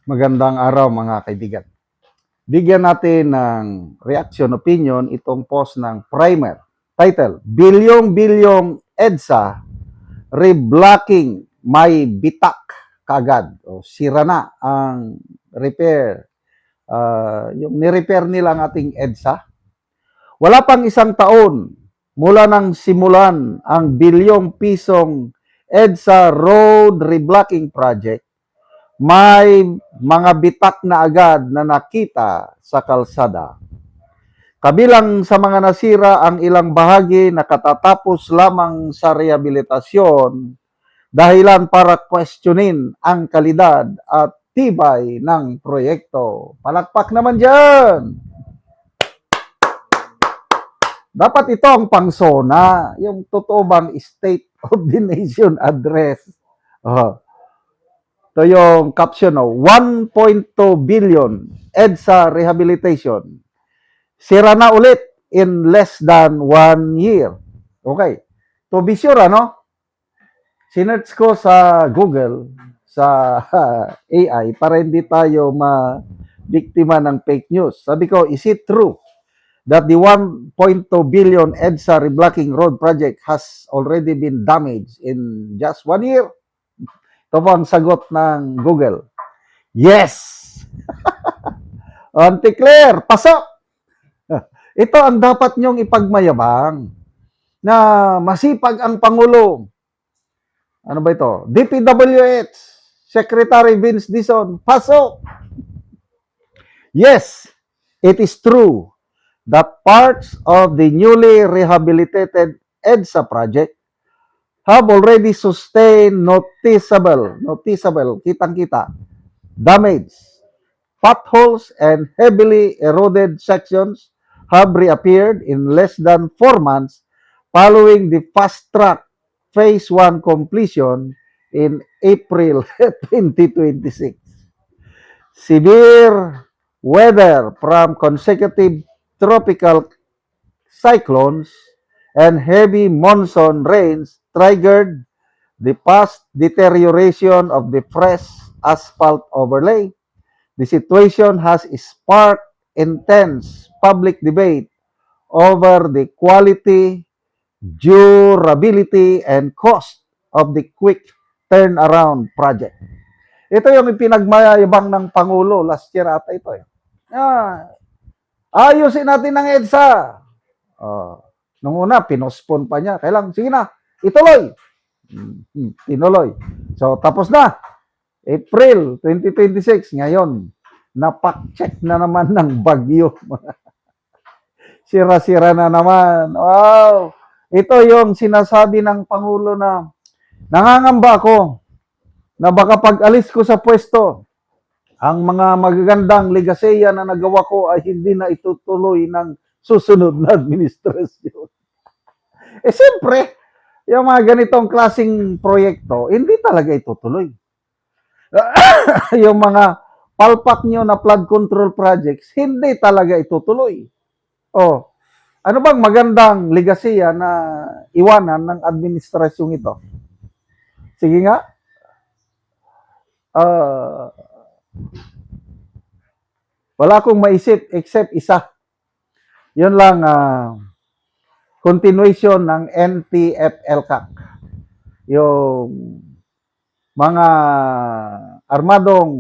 Magandang araw mga kaibigan. Bigyan natin ng reaction opinion itong post ng Primer. Title, Bilyong-bilyong EDSA reblocking may bitak kagad. O, sira na ang repair. Yung ni-repair nila ang ating EDSA. Wala pang isang taon mula nang simulan ang bilyong pisong EDSA Road Reblocking Project, may mga bitak na agad na nakita sa kalsada. Kabilang sa mga nasira ang ilang bahagi na katatapos lamang sa rehabilitasyon, dahilan para questionin ang kalidad at tibay ng proyekto. Palakpak naman dyan! Dapat ito ang pangsona, yung totoo bang State of the Nation address. Oh. Ito yung caption, 1.2 billion EDSA rehabilitation. Sira na ulit in less than 1 year. Okay. To be sure, sinerch ko sa Google, sa AI, para hindi tayo ma-biktima ng fake news. Sabi ko, is it true that the 1.2 billion EDSA reblocking road project has already been damaged in just 1 year? Ito po ang sagot ng Google. Yes! Auntie Claire, pasok! Ito ang dapat nyong ipagmayabang na masipag ang Pangulo. Ano ba ito? DPWH, Secretary Vince Dizon, pasok! Yes, it is true that parts of the newly rehabilitated EDSA project have already sustained noticeable, kitang-kita, damage. Potholes and heavily eroded sections have reappeared in less than 4 months following the fast-track Phase 1 completion in April 2026. Severe weather from consecutive tropical cyclones and heavy monsoon rains triggered the fast deterioration of the fresh asphalt overlay. The situation has sparked intense public debate over the quality, durability, and cost of the quick turnaround project. Ito yung pinagmayabang ng Pangulo last year ata ito. Ayusin natin ng EDSA. Nung una, pinospon pa niya. Kailang, sige na, ituloy. Tinuloy. So, tapos na. April 2026. Ngayon, napak-check na naman ng bagyo. Sira-sira na naman. Wow! Ito yung sinasabi ng Pangulo na nangangamba ako na baka pag-alis ko sa pwesto, ang mga magagandang legasya na nagawa ko ay hindi na itutuloy ng susunod na administrasyon. Siyempre, yung mga ganitong klaseng proyekto, hindi talaga itutuloy. Yung mga palpak nyo na flood control projects, hindi talaga itutuloy. Ano bang magandang legasya na iwanan ng administrasyong ito? Sige nga. Wala akong maisip except isa. Yun lang, continuation ng NTF-ELCAC. Yung mga armadong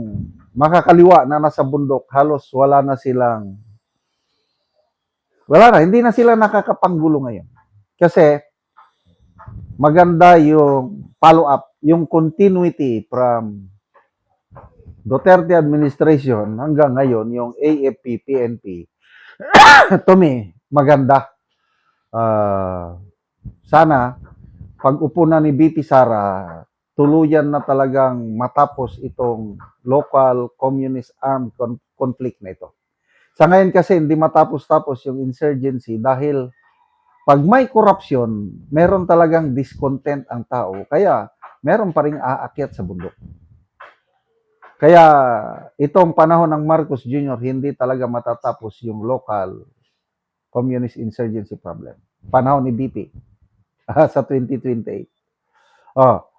makakaliwa na nasa bundok, halos hindi na sila nakakapanggulo ngayon. Kasi maganda yung follow-up, yung continuity from Duterte administration hanggang ngayon, yung AFP, PNP, to me, maganda. Sana, pag upo na ni BP Sara, tuluyan na talagang matapos itong local communist armed conflict na ito. Sa ngayon kasi, hindi matapos-tapos yung insurgency dahil pag may corruption, meron talagang discontent ang tao. Kaya, meron pa rin aakyat sa bundok. Kaya itong panahon ng Marcos Jr., hindi talaga matatapos yung local communist insurgency problem. Panahon ni BP sa 2028.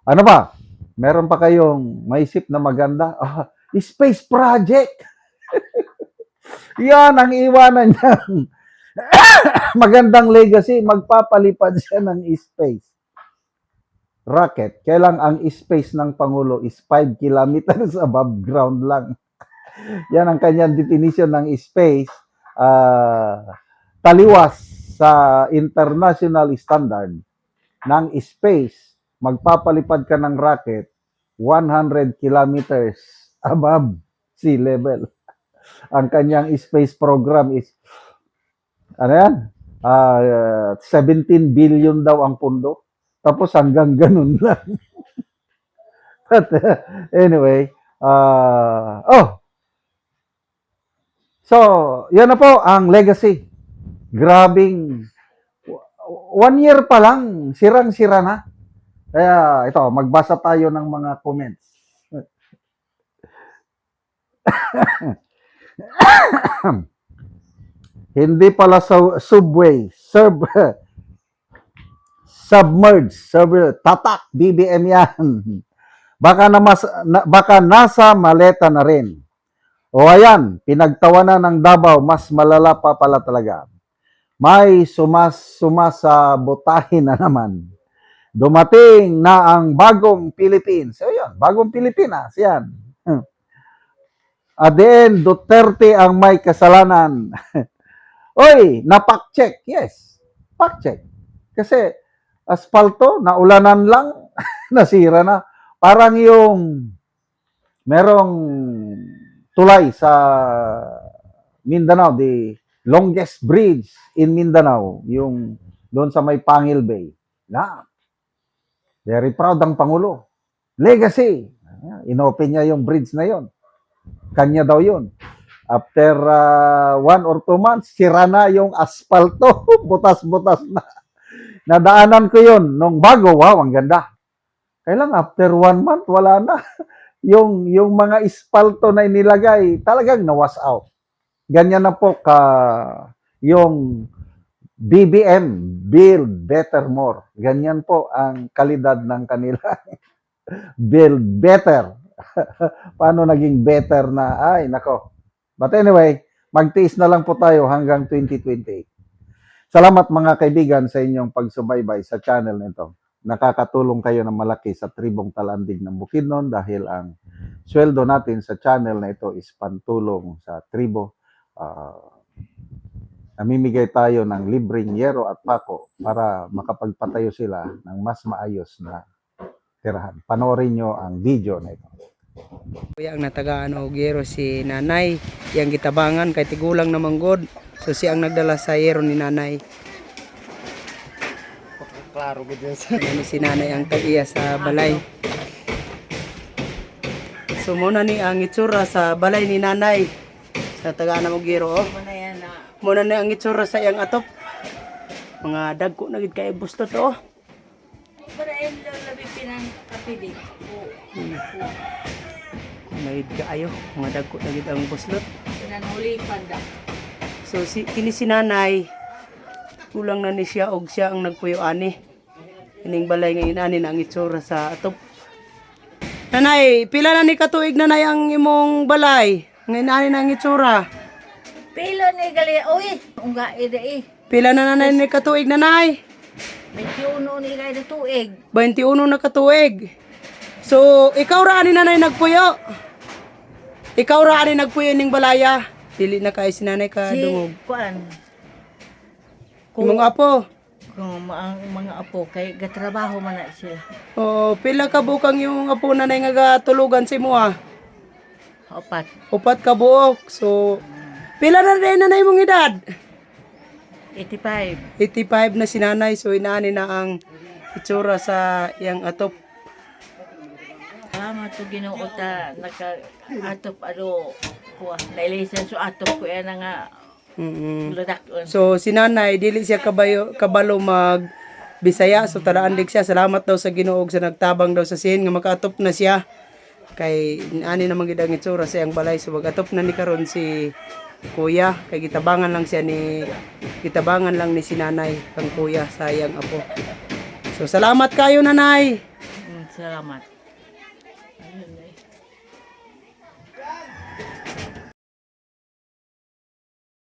Ano ba? Meron pa kayong maisip na maganda? Space project. Yan ang iwanan niya. Magandang legacy, magpapalipad siya ng space rocket. Kailang ang space ng Pangulo is 5 kilometers above ground lang. Yan ang kanyang definition ng space. Taliwas sa international standard ng space, magpapalipad ka ng rocket 100 kilometers above sea level. Ang kanyang space program is ano yan? 17 billion daw ang pundo. Tapos hanggang ganun lang. But anyway, so, yan na po ang legacy. Grabing 1 year pa lang, sirang-sira na. Kaya ito, magbasa tayo ng mga comments. Hindi pala subway, submerge, tatak, BBM yan. Baka nasa maleta na rin. O ayan, pinagtawanan ng Davao, mas malala pa pala talaga. May sumasabotahin na naman. Dumating na ang bagong Philippines. So yun, bagong Pilipinas, yan. At the end, Duterte ang may kasalanan. Oy, na-fact-check. Yes, fact-check. Kasi asfalto, naulanan lang, nasira na. Parang yung merong tulay sa Mindanao, the longest bridge in Mindanao, yung doon sa may Pangil Bay. Na, very proud ang Pangulo. Legacy. Inopen niya yung bridge na yon. Kanya daw yun. After 1 or 2 months, sira na yung asfalto. Butas-butas na. Nadaanan ko yun. Nung bago, wow, ang ganda. Kailang after 1 month, wala na. Yung mga asfalto na inilagay, talagang na-wash out. Ganyan na po yung BBM, Build Better More. Ganyan po ang kalidad ng kanila. Build better. Paano naging better na? Ay, nako. But anyway, magtiis na lang po tayo hanggang 2028. Salamat mga kaibigan sa inyong pagsubaybay sa channel nito. Nakakatulong kayo ng malaki sa Tribong Talandig ng Bukidnon dahil ang sweldo natin sa channel na ito is pantulong sa tribo. Namimigay tayo ng libreng yero at pako para makapagpatayo sila ng mas maayos na tirahan. Panoorin nyo ang video na ito. Kuya ang natagaan og yero si nanay, yang gitabangan kay tigulang na manggod. So siya ang nagdala sa yero ni nanay. Klaro gud yan. Si nanay ang tag-iya sa balay. So muna ni ang itsura sa balay ni nanay. Sa tagaan og yero oh. Muna na ang itsura sa iyang atop. Mga dagko na gid kay busto to oh. Para yung labi pinang kapidig. May kaayo, mga dagko na gid ang buslot. Pinanhuli panda. So kini si nanay kulang na ni siya og siya ang nagpuyo ani. Ining balay ngayon ani na ang itsura sa atop. Nanay, pila na ni katuig nanay ang imong balay? Ngayon ani na ang itsura. Pilo ni gali, uy, unga ida eh. Pila na nanay ni katuig nanay? 21 ni gali na tuig. 21 na katuig. So, ikaw ra ani nanay nagpuyo. Ikaw ra ani nagpuyo ning balaya. Dili na kay si nanay ka dungog. Kuan. Imong apo. Kung ang mga apo kay gatrabaho man na sila. Oh, pila ka bukang yung apo nanay nga gatulugan si mo ah? Opat. 4 ka buok. So, pila na rin nanay mong edad? 85. 85 na si nanay. So, inaani na ang itsura sa iyang atop. Salamat to Ginoo ta naka-atop kuha. Na-license so atop ko yan nga ludak-on. So, si nanay, dili siya kabalo mag Bisaya. So, tadaan dig siya. Salamat daw sa Ginoo sa nagtabang daw sa sin nga makaatop na siya. Kay ani naman gid ang itsura sa iyang balay. So, mag-atop na ni karon si kuya. Kay gitabangan lang ni si nanay kang kuya sa iyang apo. So, salamat kayo nanay. Salamat.